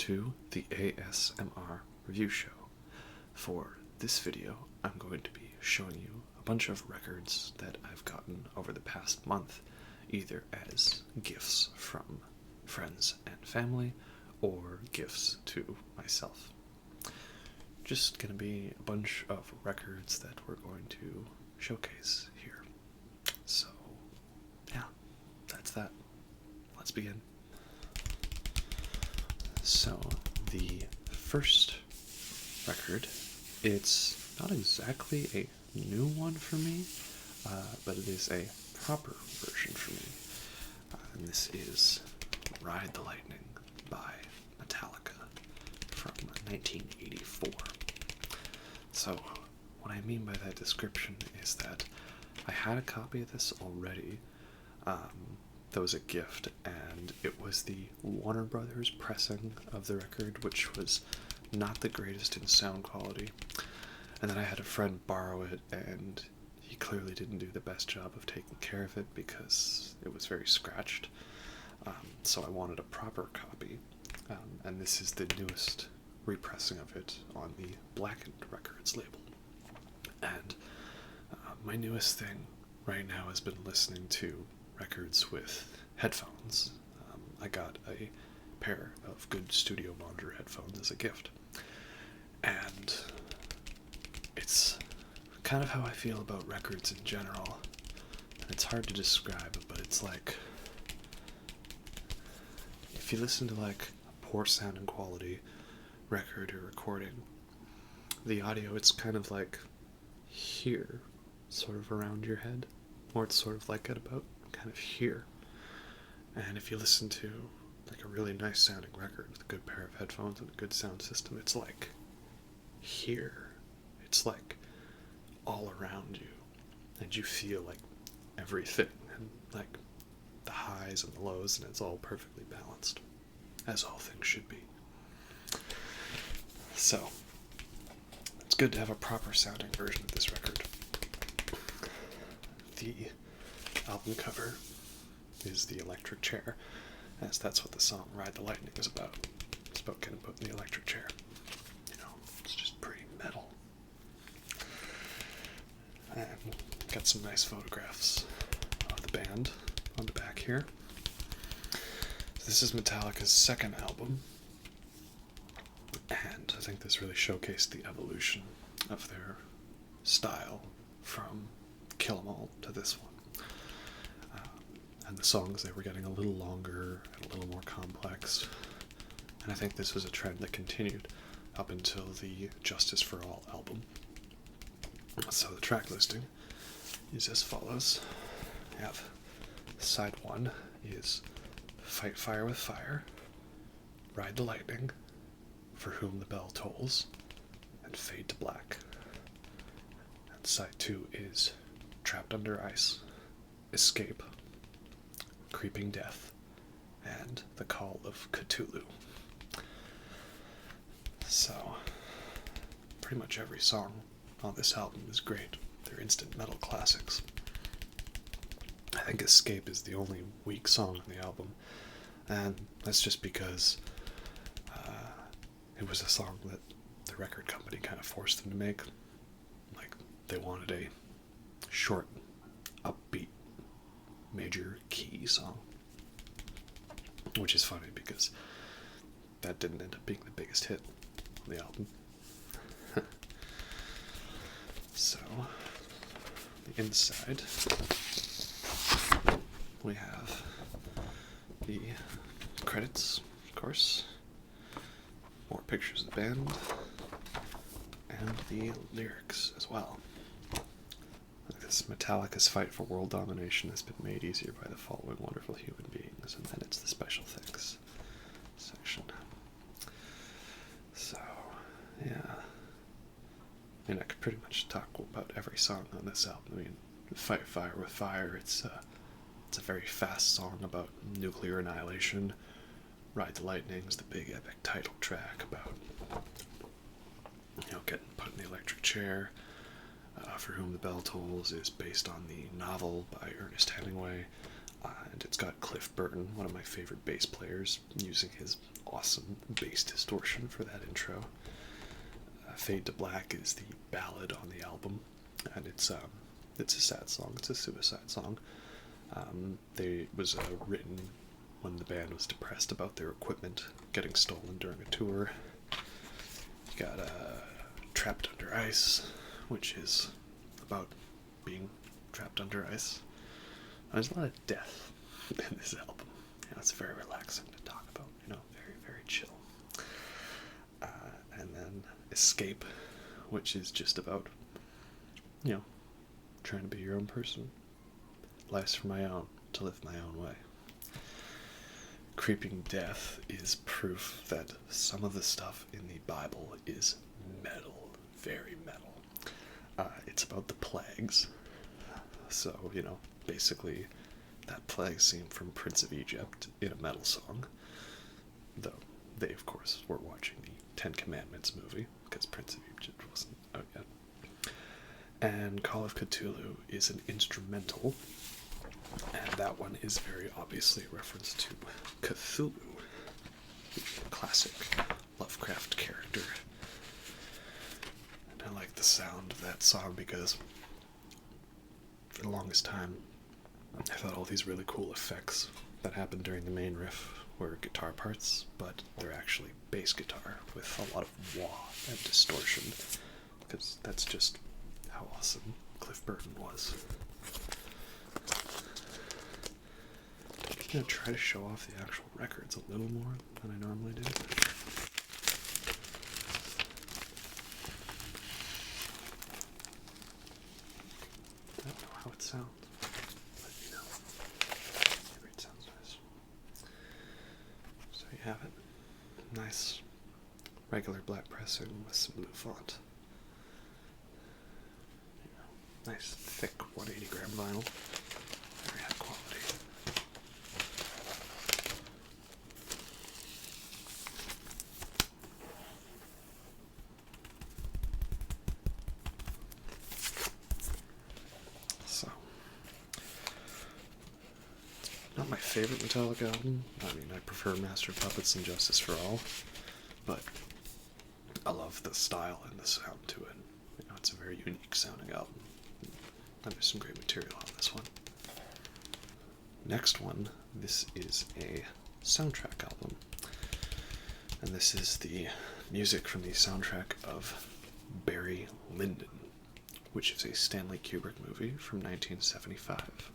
to the ASMR Review Show. For this video, I'm going to be showing you a bunch of records that I've gotten over the past month, either as gifts from friends and family, or gifts to myself. Just gonna be a bunch of records that we're going to showcase here. So, yeah, that's that. Let's begin. So, the first record, it's not exactly a new one for me, but it is a proper version for me. And this is Ride the Lightning by Metallica from 1984. So, what I mean by that description is that I had a copy of this already. That was a gift, and it was the Warner Brothers pressing of the record, which was not the greatest in sound quality. And then I had a friend borrow it, and he clearly didn't do the best job of taking care of it because it was very scratched. So I wanted a proper copy, and this is the newest repressing of it on the Blackened Records label. And my newest thing right now has been listening to records with headphones. I got a pair of good studio monitor headphones as a gift. And it's kind of how I feel about records in general. And it's hard to describe, but it's like, if you listen to like a poor sound and quality record or recording, the audio, it's kind of like here, sort of around your head, or it's sort of like at about kind of here. And if you listen to like a really nice sounding record with a good pair of headphones and a good sound system, it's like here. It's like all around you, and you feel like everything, and like the highs and the lows, and it's all perfectly balanced, as all things should be. So it's good to have a proper sounding version of this record. The album cover is the electric chair, as that's what the song Ride the Lightning is about. It's about getting put in the electric chair. You know, it's just pretty metal. And got some nice photographs of the band on the back here. This is Metallica's second album, and I think this really showcased the evolution of their style from Kill 'Em All to this one. And the songs, they were getting a little longer and a little more complex. And I think this was a trend that continued up until the Justice for All album. So the track listing is as follows. We have side 1 is Fight Fire with Fire, Ride the Lightning, For Whom the Bell Tolls, and Fade to Black. And side 2 is Trapped Under Ice, Escape, Creeping Death, and The Call of Cthulhu. So, pretty much every song on this album is great. They're instant metal classics. I think Escape is the only weak song on the album, and that's just because it was a song that the record company kind of forced them to make. Like, they wanted a short, upbeat, major key song, which is funny because that didn't end up being the biggest hit on the album. So, the inside, we have the credits, of course, more pictures of the band, and the lyrics as well. This Metallica's fight for world domination has been made easier by the following wonderful human beings, and then it's the special thanks section. So, yeah. I mean, I could pretty much talk about every song on this album. I mean, Fight Fire with Fire, it's a very fast song about nuclear annihilation. Ride the Lightning is the big epic title track about, you know, getting put in the electric chair. For Whom the Bell Tolls is based on the novel by Ernest Hemingway. And it's got Cliff Burton, one of my favorite bass players, using his awesome bass distortion for that intro. Fade to Black is the ballad on the album, and it's a sad song. It's a suicide song. It was written when the band was depressed about their equipment getting stolen during a tour. You got Trapped Under Ice, which is about being trapped under ice. There's a lot of death in this album. It's very relaxing to talk about, very, very chill. And then Escape, which is just about, trying to be your own person. Life's for my own, to live my own way. Creeping Death is proof that some of the stuff in the Bible is metal, very metal. It's about the plagues. So, basically that plague scene from Prince of Egypt in a metal song. Though they, of course, were watching the Ten Commandments movie, because Prince of Egypt wasn't out yet. And Call of Cthulhu is an instrumental, and that one is very obviously a reference to Cthulhu, the classic Lovecraft character. And I like the sound of that song because for the longest time I thought all these really cool effects that happened during the main riff were guitar parts, but they're actually bass guitar with a lot of wah and distortion, because that's just how awesome Cliff Burton was. I'm going to try to show off the actual records a little more than I normally do. I don't know how it sounds. Let me know. Maybe it sounds nice. So you have it. Nice regular black pressing with some blue font. Nice thick 180 gram vinyl. Very high quality. So, not my favorite Metallica album. I mean, I prefer Master of Puppets and Justice for All, but I love the style and the sound to it. It's a very unique sounding album. And there's some great material on this one. Next one, this is a soundtrack album. And this is the music from the soundtrack of Barry Lyndon, which is a Stanley Kubrick movie from 1975.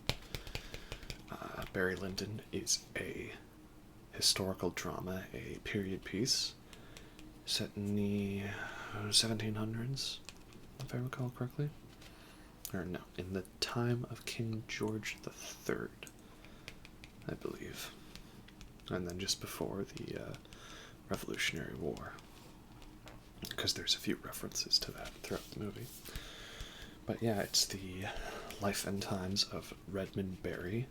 Barry Lyndon is a historical drama, a period piece, set in the 1700s, if I recall correctly. Or no, in the time of King George III, I believe. And then just before the Revolutionary War. Because there's a few references to that throughout the movie. But yeah, it's the life and times of Redmond Barry,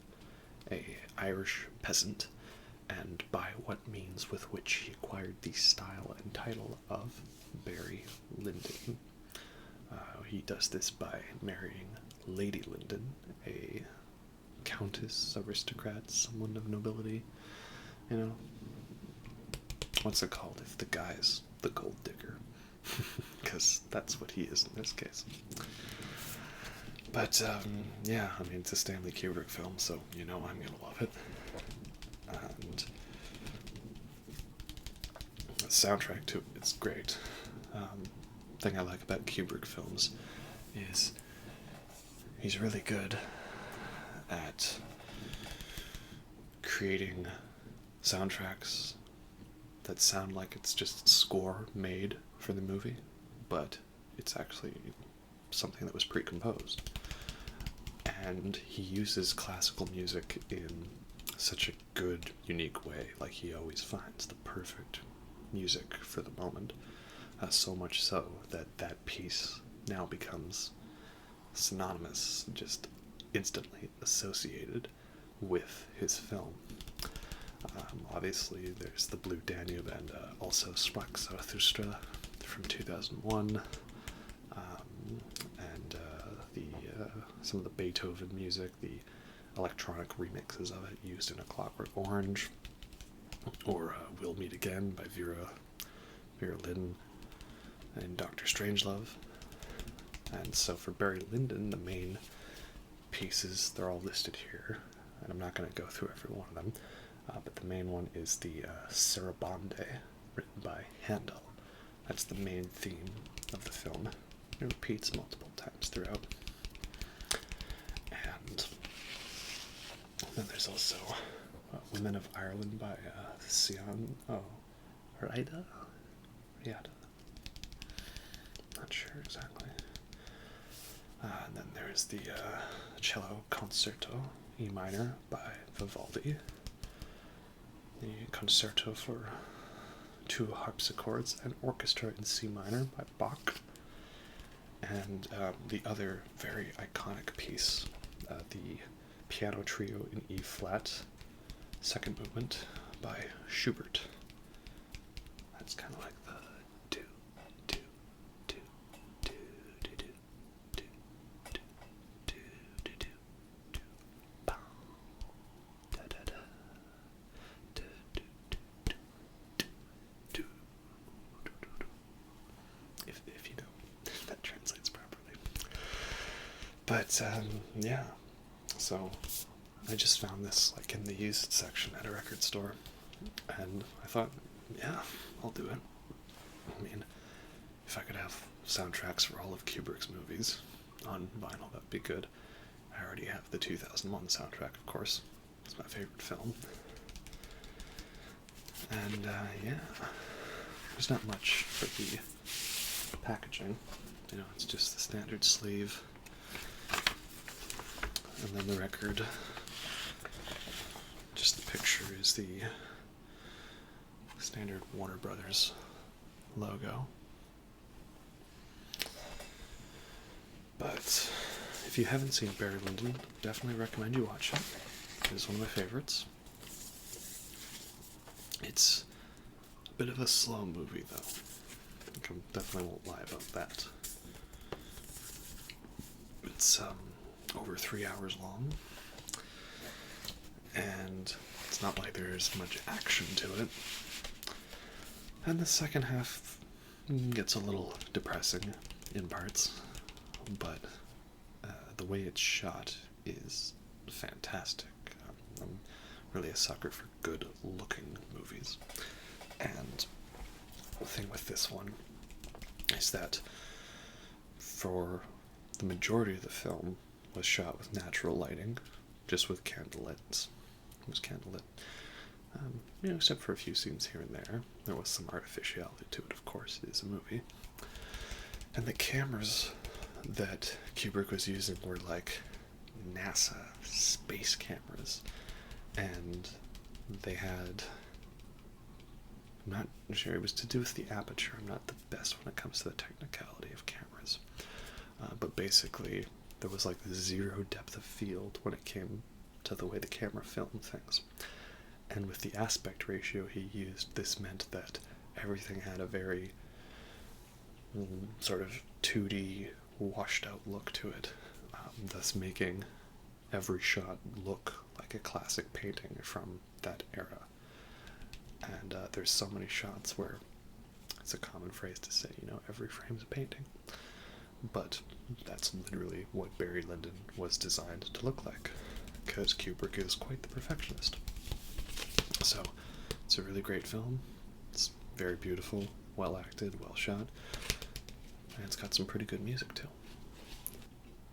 a Irish peasant, and by what means with which he acquired the style and title of Barry Lyndon. He does this by marrying Lady Lyndon, a countess, aristocrat, someone of nobility. What's it called if the guy's the gold digger? Because that's what he is in this case. But, yeah, I mean, it's a Stanley Kubrick film, so I'm gonna love it. And the soundtrack, too, it's great. Thing I like about Kubrick films is he's really good at creating soundtracks that sound like it's just score made for the movie, but it's actually something that was pre-composed. And he uses classical music in such a good, unique way. Like, he always finds the perfect music for the moment. So much so that that piece now becomes synonymous, just instantly associated with his film. Obviously, there's the Blue Danube and also Sprach Zarathustra from 2001, and some of the Beethoven music, the electronic remixes of it used in A Clockwork Orange, or We'll Meet Again by Vera Lyndon and Dr. Strangelove. And so for Barry Lyndon, the main pieces, they're all listed here, and I'm not going to go through every one of them, but the main one is the Sarabande, written by Handel. That's the main theme of the film. It repeats multiple times throughout. And then there's also Women of Ireland by Sion. Rida? Not sure exactly. And then there's the Cello Concerto, E minor by Vivaldi. The Concerto for 2 harpsichords and orchestra in C minor by Bach. And the other very iconic piece, the Piano Trio in E flat, second movement by Schubert. That's kind of like the do, do, do, do, do, do, do, do, do, do, do, do, bam, da da da, do, do, do, do, do, do, do. If you know, if that translates properly. But yeah, so I just found this like in the used section at a record store, and I thought, yeah, I'll do it. I mean, if I could have soundtracks for all of Kubrick's movies on vinyl, that'd be good. I already have the 2001 soundtrack, of course. It's my favorite film. And yeah, there's not much for the packaging. You know, it's just the standard sleeve, and then the record. Just the picture is the standard Warner Brothers logo. But if you haven't seen Barry Lyndon, definitely recommend you watch it. It's one of my favorites. It's a bit of a slow movie, though. I definitely won't lie about that. It's over 3 hours long, and it's not like there's much action to it. And the second half gets a little depressing in parts, but the way it's shot is fantastic. I'm really a sucker for good-looking movies. And the thing with this one is that for the majority of the film was shot with natural lighting, just with candlelit. It was candlelit. Except for a few scenes here and there. There was some artificiality to it, of course. It is a movie. And the cameras that Kubrick was using were like NASA space cameras. And they had... I'm not sure, it was to do with the aperture. I'm not the best when it comes to the technicality of cameras. But basically, there was like zero depth of field when it came to the way the camera filmed things. And with the aspect ratio he used, this meant that everything had a very sort of 2D, washed out look to it, thus making every shot look like a classic painting from that era. And there's so many shots where it's a common phrase to say, every frame's a painting. But that's literally what Barry Lyndon was designed to look like, because Kubrick is quite the perfectionist. So, it's a really great film. It's very beautiful, well acted, well shot, and it's got some pretty good music too.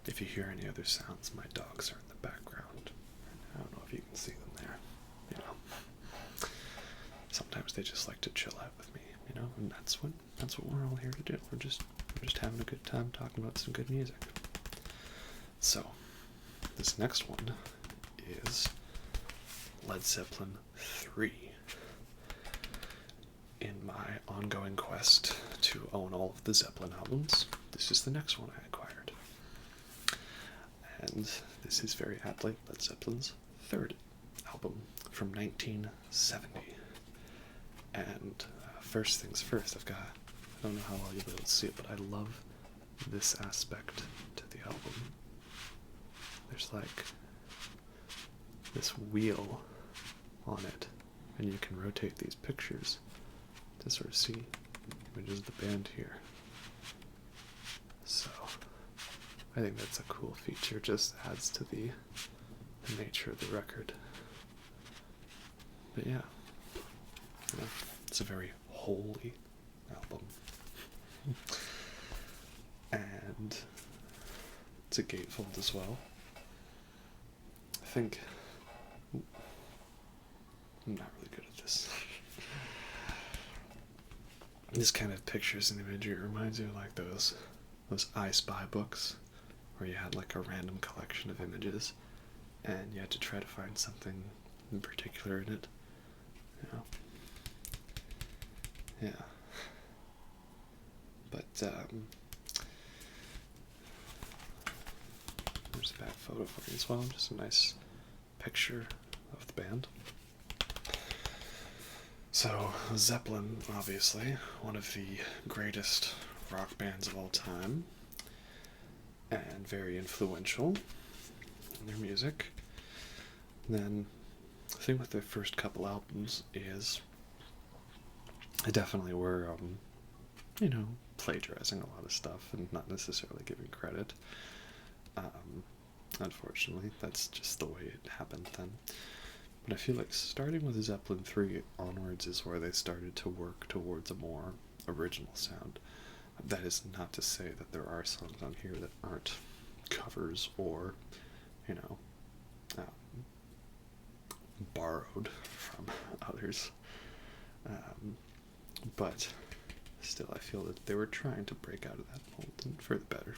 If you hear any other sounds, my dogs are in the background. I don't know if you can see them there. Sometimes they just like to chill out with me, and that's what we're all here to do. We're just having a good time talking about some good music. So, this next one is Led Zeppelin III. In my ongoing quest to own all of the Zeppelin albums, this is the next one I acquired. And this is very aptly Led Zeppelin's third album from 1970. And first things first, I don't know how well you'll be able to see it, but I love this aspect to the album. There's like this wheel on it, and you can rotate these pictures to sort of see images of the band here. So I think that's a cool feature, just adds to the nature of the record. But yeah, it's a very holy album. And it's a gatefold as well. I think I'm not really good at this. This kind of pictures and imagery reminds me of like those I Spy books where you had like a random collection of images and you had to try to find something in particular in it. Yeah. But there's a bad photo for you as well, just a nice picture of the band. So, Zeppelin, obviously, one of the greatest rock bands of all time, and very influential in their music. And then, the thing with their first couple albums is they definitely were, plagiarizing a lot of stuff and not necessarily giving credit. Unfortunately, that's just the way it happened then. But I feel like starting with Zeppelin III onwards is where they started to work towards a more original sound. That is not to say that there are songs on here that aren't covers or, borrowed from others. But still, I feel that they were trying to break out of that mold and for the better.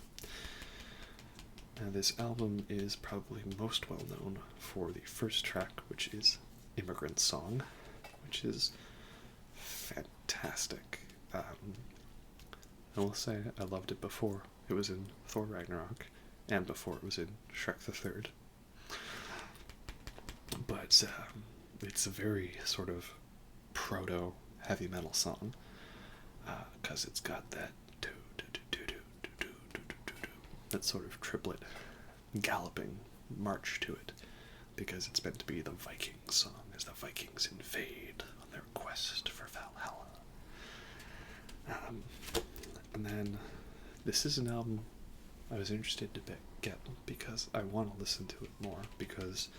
Now, this album is probably most well known for the first track, which is Immigrant Song, which is fantastic. I will say I loved it before it was in Thor Ragnarok and before it was in Shrek the Third. But it's a very sort of proto heavy metal song because it's got that that sort of triplet galloping march to it, because it's meant to be the Viking song as the Vikings invade on their quest for Valhalla. And then this is an album I was interested to get because I want to listen to it more, because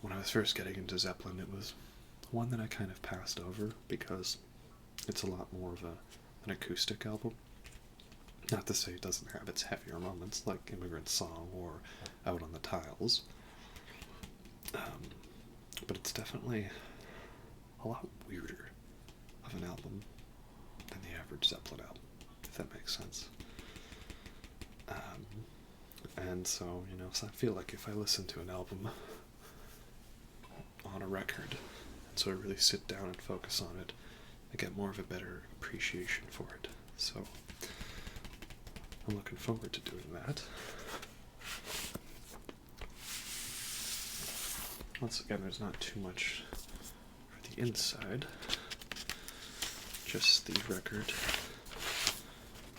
when I was first getting into Zeppelin, it was one that I kind of passed over because it's a lot more of an acoustic album. Not to say it doesn't have its heavier moments like Immigrant Song or Out on the Tiles, but it's definitely a lot weirder of an album than the average Zeppelin album, if that makes sense. And so, so I feel like if I listen to an album on a record and sort of really sit down and focus on it, I get more of a better appreciation for it. So I'm looking forward to doing that. Once again, there's not too much for the inside, just the record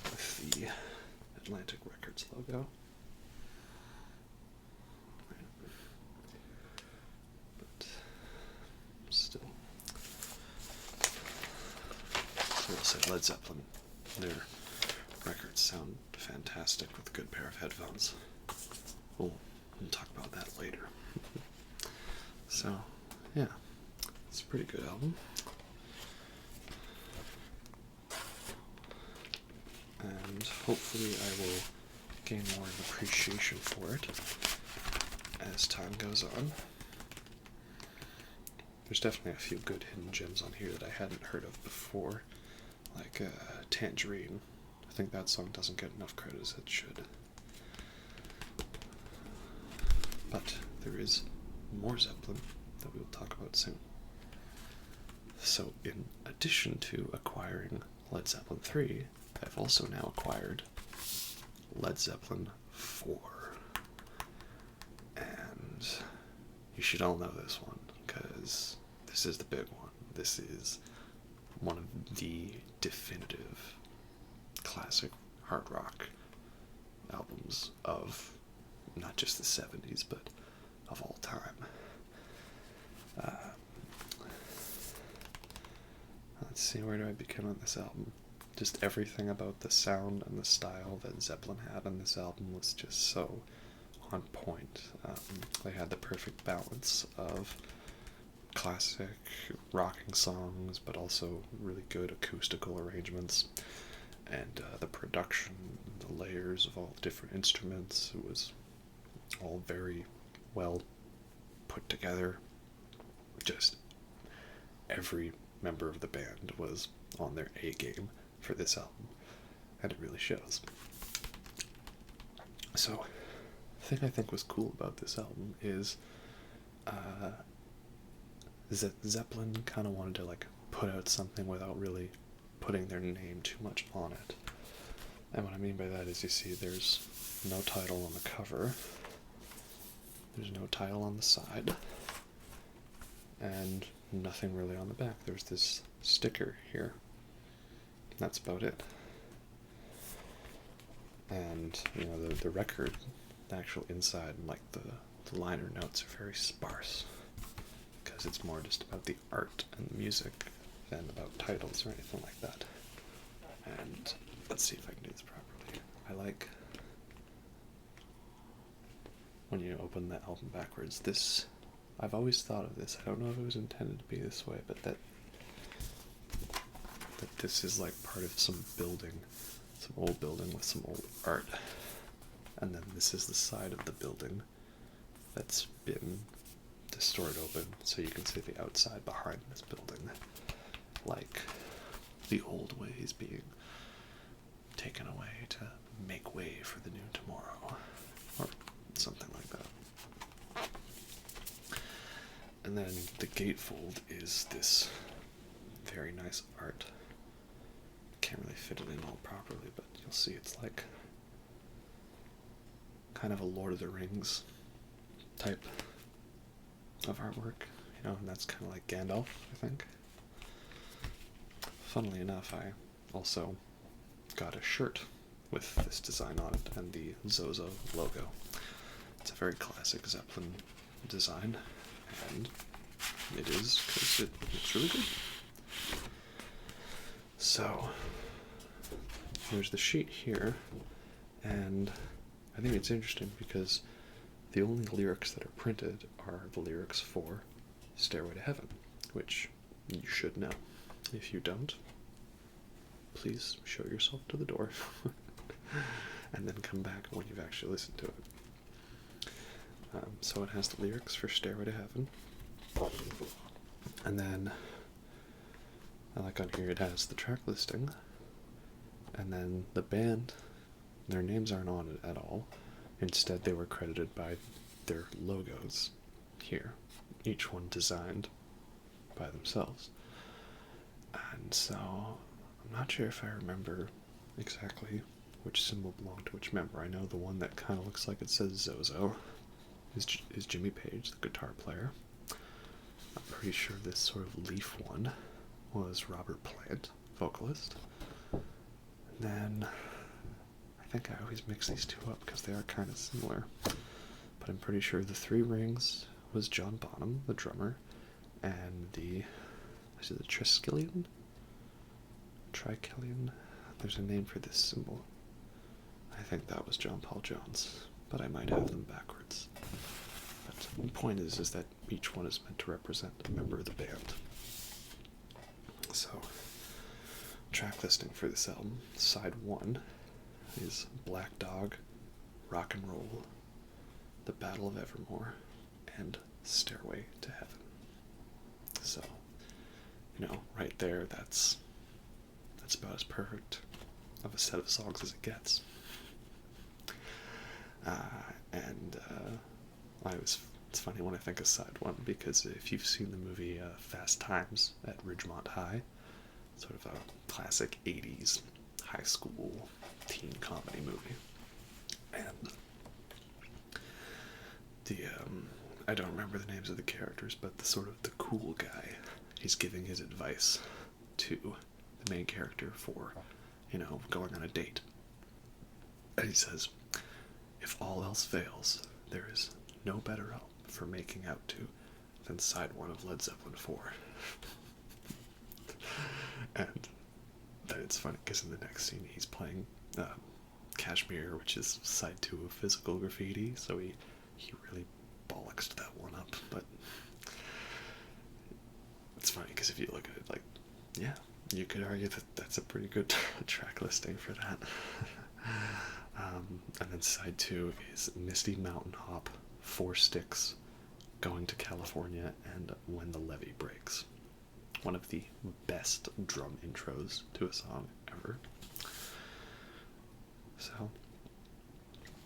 with the Atlantic Records logo. But still, so we'll say Led Zeppelin, their records sound fantastic with a good pair of headphones. We'll talk about that later. So, yeah, it's a pretty good album. And hopefully I will gain more of an appreciation for it as time goes on. There's definitely a few good hidden gems on here that I hadn't heard of before, like Tangerine. I think that song doesn't get enough credit as it should. But there is more Zeppelin that we will talk about soon. So in addition to acquiring Led Zeppelin III, I've also now acquired Led Zeppelin IV. And you should all know this one, because this is the big one. This is one of the definitive classic hard rock albums of not just the 70s, but of all time. Uh, let's see, where do I begin on this album? Just everything about the sound and the style that Zeppelin had on this album was just so on point. They had the perfect balance of classic rocking songs, but also really good acoustical arrangements, and the production, the layers of all different instruments. It was all very well put together. Just every member of the band was on their A game for this album, and it really shows. So, the thing I think was cool about this album is that Zeppelin kind of wanted to like put out something without really putting their name too much on it. And what I mean by that is, you see there's no title on the cover, there's no title on the side, and nothing really on the back. There's this sticker here. That's about it. And, you know, the record, the actual inside, and like the liner notes are very sparse, because it's more just about the art and the music than about titles or anything like that. And let's see if I can do this properly. I like when you open the album backwards. This, I've always thought of this, I don't know if it was intended to be this way, but that this is like part of some building, some old building with some old art. And then this is the side of the building that's been distorted open, so you can see the outside behind this building, like the old ways being taken away to make way for the new tomorrow, or something like that. And then the gatefold is this very nice art. Can't really fit it in all properly, but you'll see it's like kind of a Lord of the Rings type of artwork, you know, and that's kind of like Gandalf, I think. Funnily enough, I also got a shirt with this design on it and the Zozo logo. It's a very classic Zeppelin design, and it is because it's really good. So, there's the sheet here, and I think it's interesting because the only lyrics that are printed are the lyrics for Stairway to Heaven, which you should know. If you don't, please show yourself to the door and then come back when you've actually listened to it. So it has the lyrics for Stairway to Heaven, and then I like on here it has the track listing, and then the band, their names aren't on it at all. Instead, they were credited by their logos here, each one designed by themselves. And so, I'm not sure if I remember exactly which symbol belonged to which member. I know the one that kind of looks like it says Zozo is Jimmy Page, the guitar player. I'm pretty sure this sort of leaf one was Robert Plant, vocalist. And then I think I always mix these two up because they are kind of similar. But I'm pretty sure the three rings was John Bonham, the drummer, and is it the Triskelion? Trikelion? There's a name for this symbol. I think that was John Paul Jones, but I might have them backwards. But the point is that each one is meant to represent a member of the band. So, track listing for this album. Side 1 is Black Dog, Rock and Roll, The Battle of Evermore, and Stairway to Heaven. So, you know, right there, that's about as perfect of a set of songs as it gets. It's funny when I think of side 1, because if you've seen the movie Fast Times at Ridgemont High, sort of a classic 80s high school teen comedy movie, and I don't remember the names of the characters, but the sort of the cool guy, he's giving his advice to the main character for, you know, going on a date. And he says, if all else fails, there is no better for making out to than side 1 of Led Zeppelin IV. And then it's funny because in the next scene he's playing Kashmir, which is side 2 of Physical Graffiti, so he really bollocks that one up. But it's funny because if you look at it, like, yeah, you could argue that that's a pretty good track listing for that. And then side 2 is Misty Mountain Hop, 4 Sticks, Going to California, and When the Levee Breaks. One of the best drum intros to a song ever. So,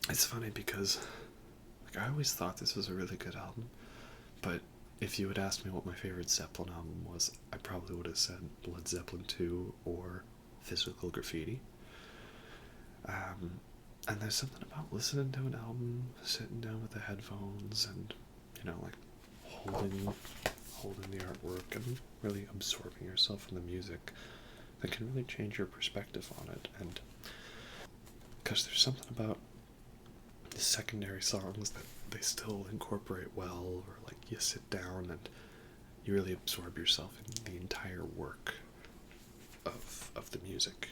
it's funny because, like, I always thought this was a really good album, but if you had asked me what my favorite Zeppelin album was, I probably would have said Led Zeppelin II or Physical Graffiti. And there's something about listening to an album, sitting down with the headphones, and, you know, like, holding the artwork and really absorbing yourself in the music that can really change your perspective on it. And because there's something about the secondary songs that they still incorporate well, or like you sit down and you really absorb yourself in the entire work of the music.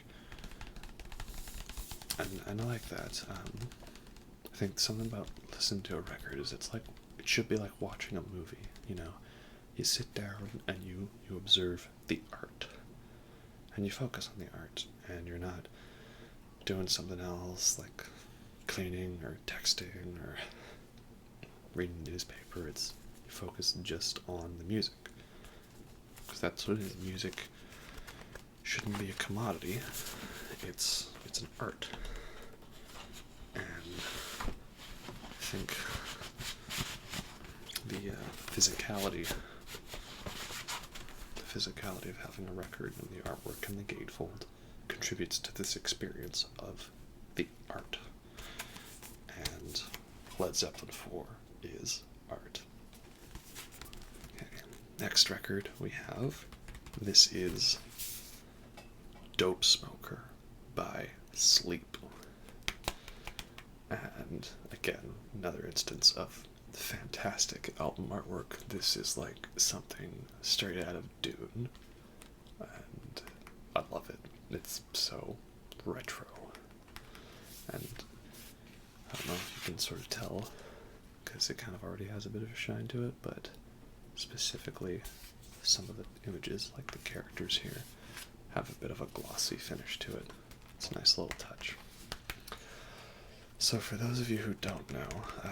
And I like that. I think something about listening to a record is it should be like watching a movie, you know. You sit down and you observe the art. And you focus on the art, and you're not doing something else like cleaning or texting or reading the newspaper. You focus just on the music. Because that's what it is. Music shouldn't be a commodity. It's an art. And I think the physicality of having a record and the artwork and the gatefold contributes to this experience of the art. And Led Zeppelin IV is art. Okay. Next record we have, this is Dopesmoker by Sleep. And again, another instance of fantastic album artwork. This is like something straight out of Dune, and I love it. It's so retro, and I don't know if you can sort of tell because it kind of already has a bit of a shine to it, but specifically some of the images, like the characters here, have a bit of a glossy finish to it. It's a nice little touch. So for those of you who don't know,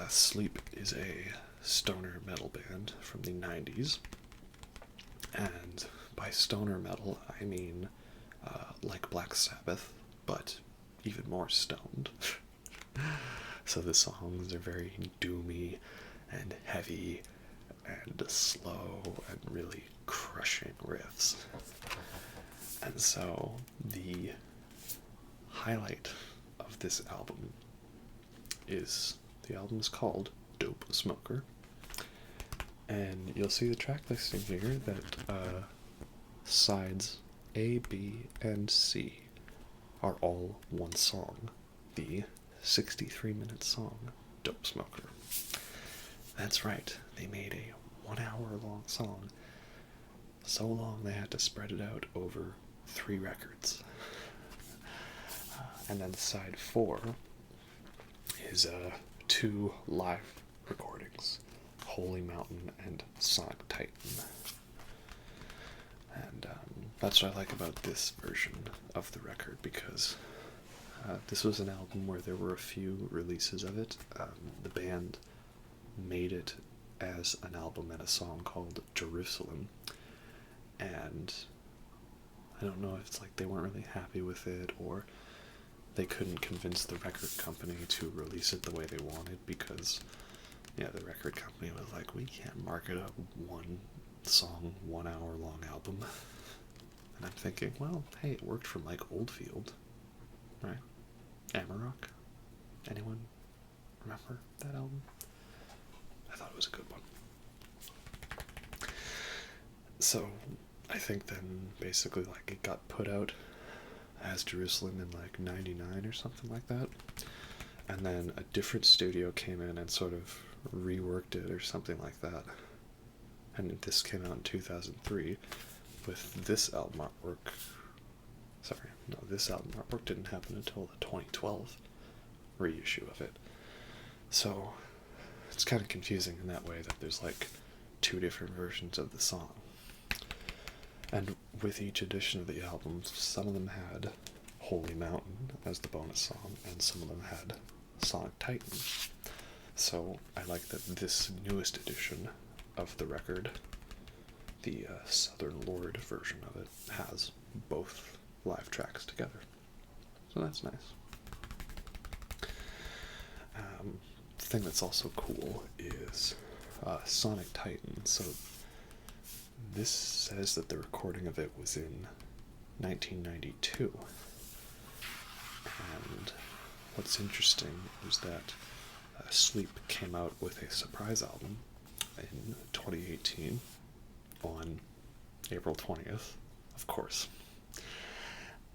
Sleep is a stoner metal band from the 90s. And by stoner metal, I mean like Black Sabbath, but even more stoned. So the songs are very doomy and heavy and slow and really crushing riffs. And so the highlight of this album is the album is called Dopesmoker, and you'll see the track listing here that sides A, B, and C are all one song, the 63-minute song Dopesmoker. That's right, they made a 1 hour long song, so long they had to spread it out over 3 records. And then side 4 is 2 live recordings, Holy Mountain and Sonic Titan. And that's what I like about this version of the record, because this was an album where there were a few releases of it. The band made it as an album and a song called Jerusalem, and I don't know if it's like they weren't really happy with it, or they couldn't convince the record company to release it the way they wanted, because, yeah, the record company was like, we can't market a 1 song, 1 hour long album. And I'm thinking, well, hey, it worked for Mike Oldfield, right? Amarok. Anyone remember that album? I thought it was a good one. So, I think then, basically, like, it got put out as Jerusalem in like 99 or something like that, and then a different studio came in and sort of reworked it or something like that. And this came out in 2003 with this album artwork. Sorry, no, this album artwork didn't happen until the 2012 reissue of it. So it's kind of confusing in that way that there's like two different versions of the song. And with each edition of the album, some of them had Holy Mountain as the bonus song, and some of them had Sonic Titan. So I like that this newest edition of the record, the Southern Lord version of it, has both live tracks together. So that's nice. The thing that's also cool is Sonic Titan. So this says that the recording of it was in 1992. And what's interesting is that Sleep came out with a surprise album in 2018 on April 20th, of course.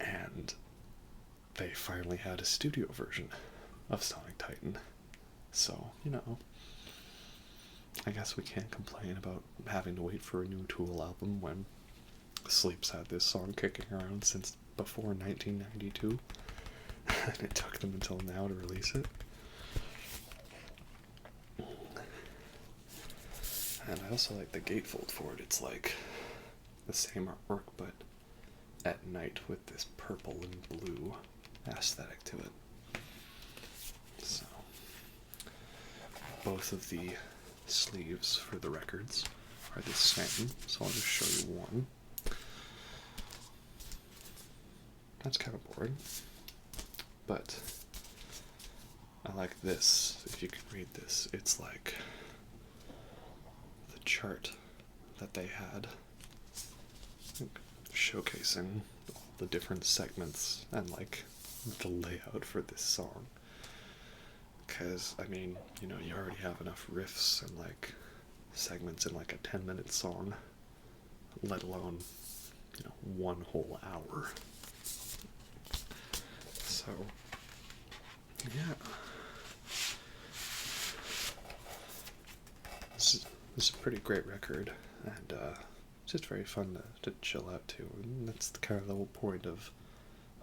And they finally had a studio version of Sonic Titan. So, you know, I guess we can't complain about having to wait for a new Tool album when Sleep's had this song kicking around since before 1992. And it took them until now to release it. And I also like the gatefold for it. It's like the same artwork, but at night with this purple and blue aesthetic to it. So, both of the sleeves for the records are the same, so I'll just show you one. That's kind of boring, but I like this. If you can read this, it's like the chart that they had, showcasing all the different segments and like the layout for this song. Because, I mean, you know, you already have enough riffs and like segments in like a 10-minute song, let alone, you know, one whole hour. So, yeah. This is a pretty great record, and it's just very fun to chill out to. And that's kind of the whole point of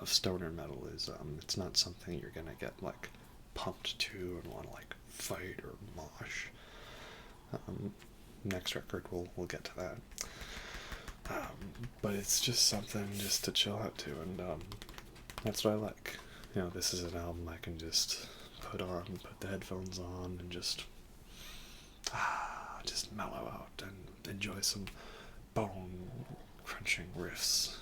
stoner metal is it's not something you're gonna get like pumped to and want to like fight or mosh. Next record we'll get to that. But it's just something just to chill out to, and that's what I like. You know, this is an album I can just put the headphones on, and just mellow out and enjoy some bone crunching riffs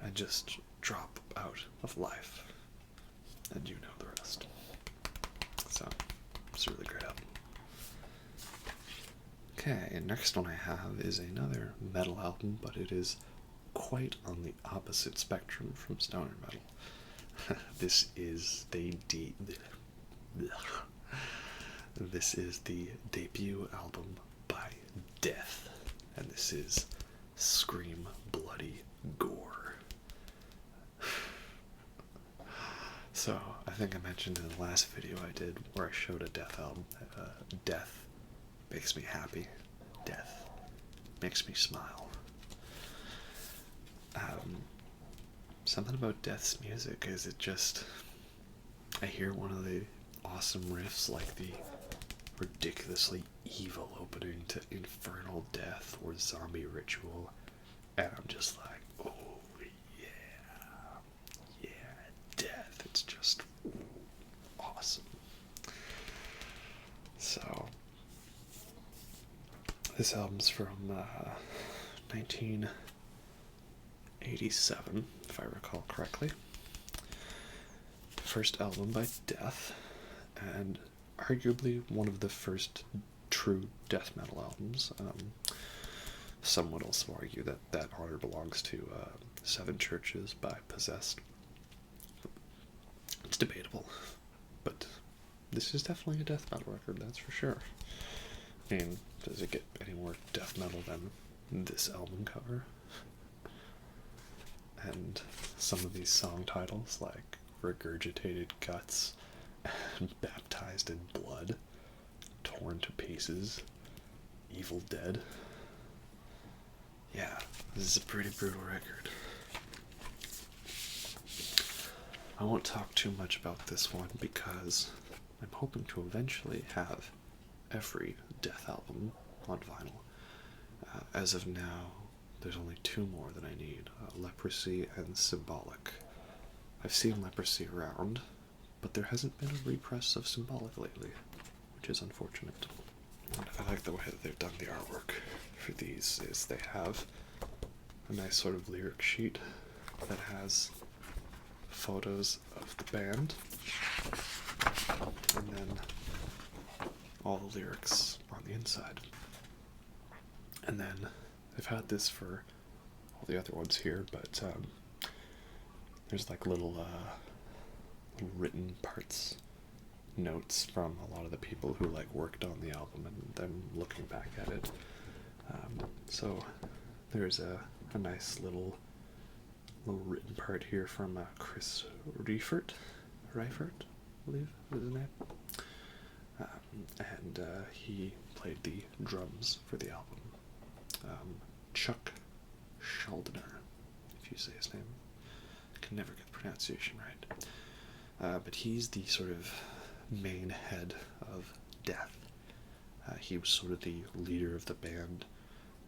and just drop out of life. And you know the rest. So, it's a really great album. Okay, and next one I have is another metal album, but it is quite on the opposite spectrum from stoner metal. This is the debut album by Death, and this is Scream Bloody Gore. So, I think I mentioned in the last video I did where I showed a Death album, Death makes me happy, Death makes me smile. Something about Death's music is I hear one of the awesome riffs, like the ridiculously evil opening to Infernal Death or Zombie Ritual, and I'm just like, oh yeah, Death, it's just awesome. So, this album's from 1987, if I recall correctly. First album by Death, and arguably one of the first true death metal albums. Some would also argue that honor belongs to Seven Churches by Possessed. It's debatable, but this is definitely a death metal record, that's for sure. I mean, does it get any more death metal than this album cover? And some of these song titles, like Regurgitated Guts and Baptized in Blood, Torn to releases. Evil Dead. Yeah, this is a pretty brutal record. I won't talk too much about this one because I'm hoping to eventually have every Death album on vinyl. As of now, there's only two more that I need, Leprosy and Symbolic. I've seen Leprosy around, but there hasn't been a repress of Symbolic lately, which is unfortunate. And I like the way that they've done the artwork for these. Is they have a nice sort of lyric sheet that has photos of the band, and then all the lyrics on the inside. And then I've had this for all the other ones here, but there's like little written parts, notes from a lot of the people who like worked on the album, and them looking back at it. So there's a nice little written part here from Chris Reifert, I believe is his name. And he played the drums for the album. Chuck Schuldiner, if you say his name. I can never get the pronunciation right. But he's the sort of main head of Death. He was sort of the leader of the band,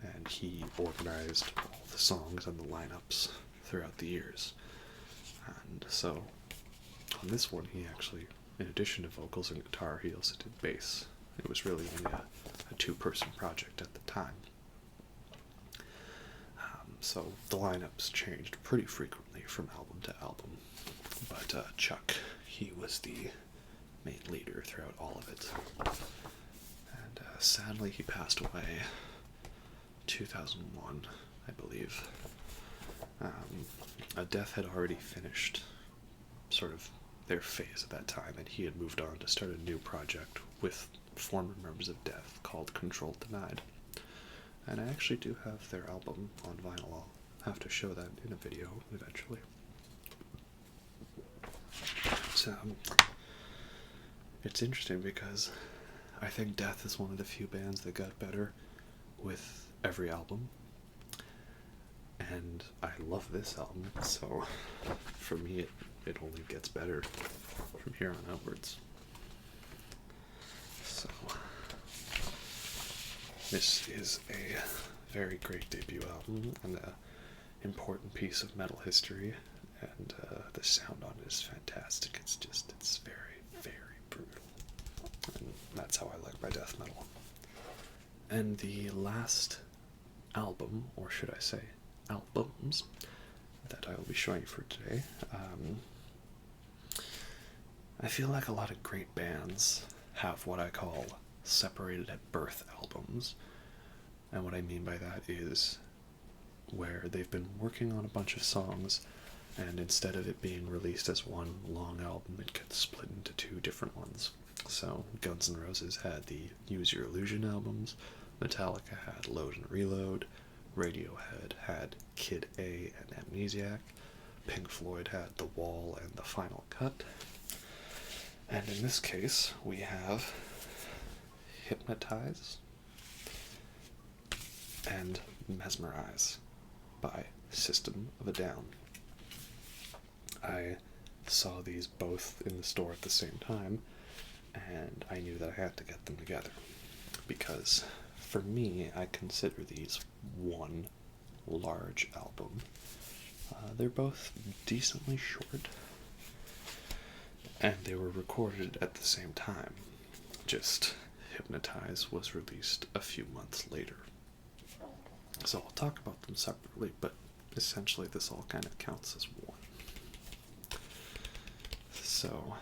and he organized all the songs and the lineups throughout the years. And so on this one, he actually, in addition to vocals and guitar, he also did bass. It was really only a two-person project at the time. So the lineups changed pretty frequently from album to album. But Chuck, he was the main leader throughout all of it. And sadly, he passed away 2001, I believe. Death had already finished sort of their phase at that time, and he had moved on to start a new project with former members of Death called Control Denied. And I actually do have their album on vinyl. I'll have to show that in a video eventually. So, it's interesting because I think Death is one of the few bands that got better with every album. And I love this album, so for me it only gets better from here on outwards. So, this is a very great debut album and an important piece of metal history, and the sound on it is fantastic. It's very, very brutal. And that's how I like my death metal. And the last album, or should I say albums, that I will be showing you for today, I feel like a lot of great bands have what I call separated at birth albums. And what I mean by that is where they've been working on a bunch of songs, and instead of it being released as one long album, it gets split into two different ones. So Guns N' Roses had the Use Your Illusion albums, Metallica had Load and Reload, Radiohead had Kid A and Amnesiac, Pink Floyd had The Wall and The Final Cut, and in this case we have Hypnotize and Mezmerize by System of a Down. I saw these both in the store at the same time, and I knew that I had to get them together, because for me, I consider these one large album. They're both decently short, and they were recorded at the same time. Just Hypnotize was released a few months later. So I'll talk about them separately, but essentially this all kind of counts as one. So,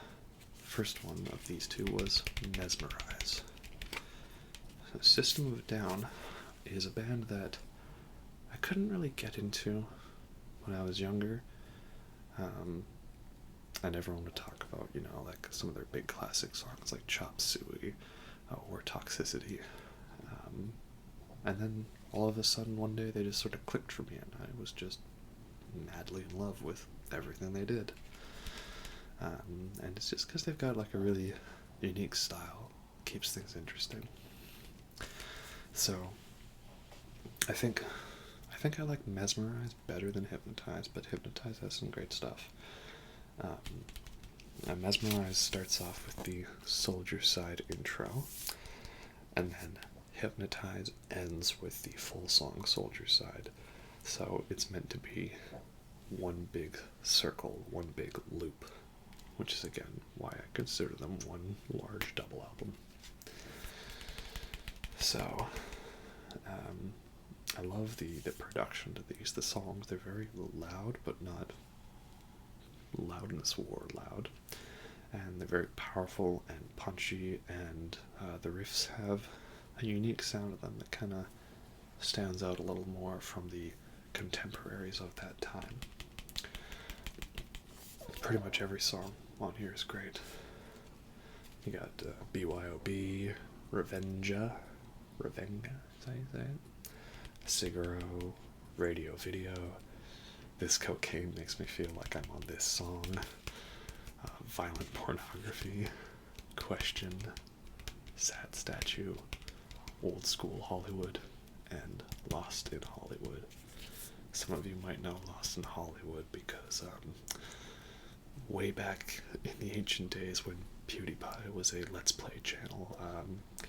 first one of these two was Mezmerize. So System of a Down is a band that I couldn't really get into when I was younger. I never want to talk about, like some of their big classic songs like Chop Suey or Toxicity. And then all of a sudden one day they just sort of clicked for me, and I was just madly in love with everything they did. And it's just because they've got like a really unique style, keeps things interesting. So I think I like Mezmerize better than Hypnotize, but Hypnotize has some great stuff. Mezmerize starts off with the Soldier Side intro, and then Hypnotize ends with the full song Soldier Side. So it's meant to be one big circle, one big loop, which is again why I consider them one large double album. So, I love the production to these. The songs, they're very loud, but not loudness war loud. And they're very powerful and punchy, and the riffs have a unique sound to them that kind of stands out a little more from the contemporaries of that time. Pretty much every song on here is great. You got BYOB, Revenga, is that how you say it? Siguro, Radio Video, This Cocaine Makes Me Feel Like I'm on This Song, Violent Pornography, Question, Sad Statue, Old School Hollywood, and Lost in Hollywood. Some of you might know Lost in Hollywood because way back in the ancient days when PewDiePie was a Let's Play channel,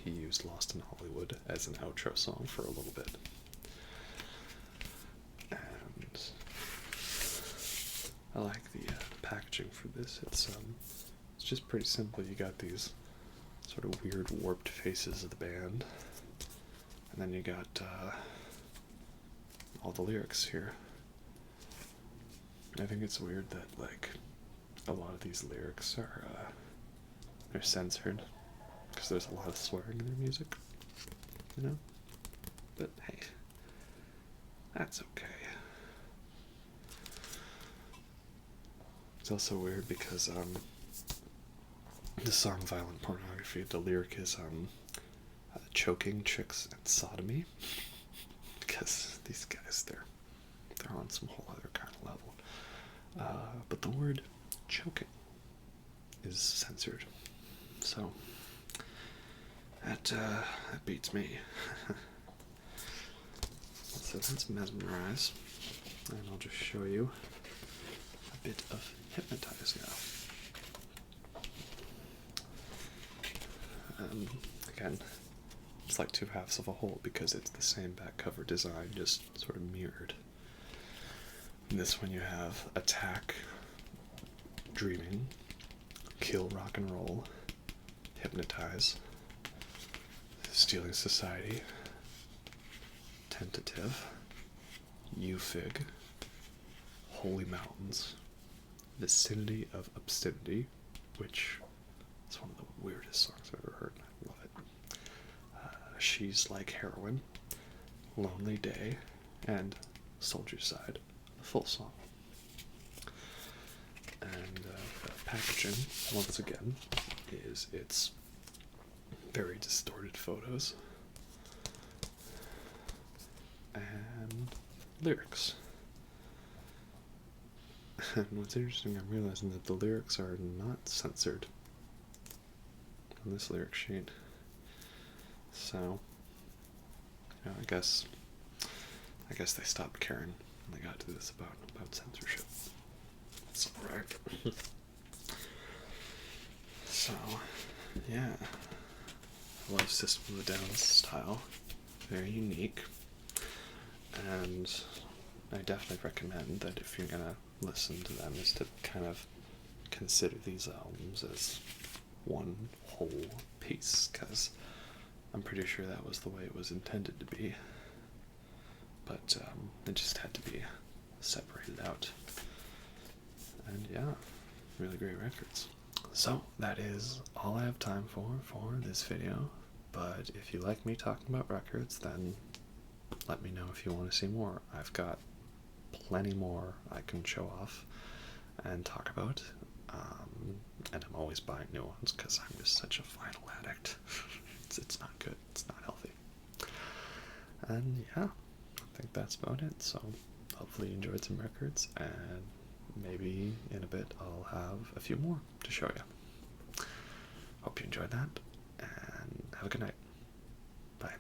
he used Lost in Hollywood as an outro song for a little bit. And I like the packaging for this. It's just pretty simple. You got these sort of weird warped faces of the band, and then you got all the lyrics here. I think it's weird that like a lot of these lyrics are they're censored because there's a lot of swearing in their music, you know. But hey, that's okay. It's also weird because the song Violent Pornography, the lyric is choking chicks and sodomy, because these guys, they're on some whole other kind of level. But the word choking is censored, so that beats me. So that's Mezmerize, and I'll just show you a bit of Hypnotize now. Again, it's like two halves of a whole because it's the same back cover design, just sort of mirrored. In this one you have Attack, Dreaming, Kill Rock and Roll, Hypnotize, Stealing Society, Tentative, Ufig, Holy Mountains, Vicinity of Obscenity, which is one of the weirdest songs I've ever heard, and I love it. She's Like Heroin, Lonely Day, and Soldier Side, the full song. And the packaging, once again, is its very distorted photos and lyrics. And what's interesting, I'm realizing that the lyrics are not censored on this lyric sheet. So, you know, I guess they stopped caring when they got to this about censorship. It's alright. So, yeah. I love System of a Down's style. Very unique. And I definitely recommend that if you're gonna listen to them, is to kind of consider these albums as one whole piece, because I'm pretty sure that was the way it was intended to be, but it just had to be separated out. And yeah, really great records. So that is all I have time for this video, but if you like me talking about records, then let me know if you want to see more. I've got plenty more I can show off and talk about, and I'm always buying new ones because I'm just such a vinyl addict. It's not good, it's not healthy. And yeah, I think that's about it. So hopefully you enjoyed some records, and maybe in a bit I'll have a few more to show you. Hope you enjoyed that, and have a good night. Bye.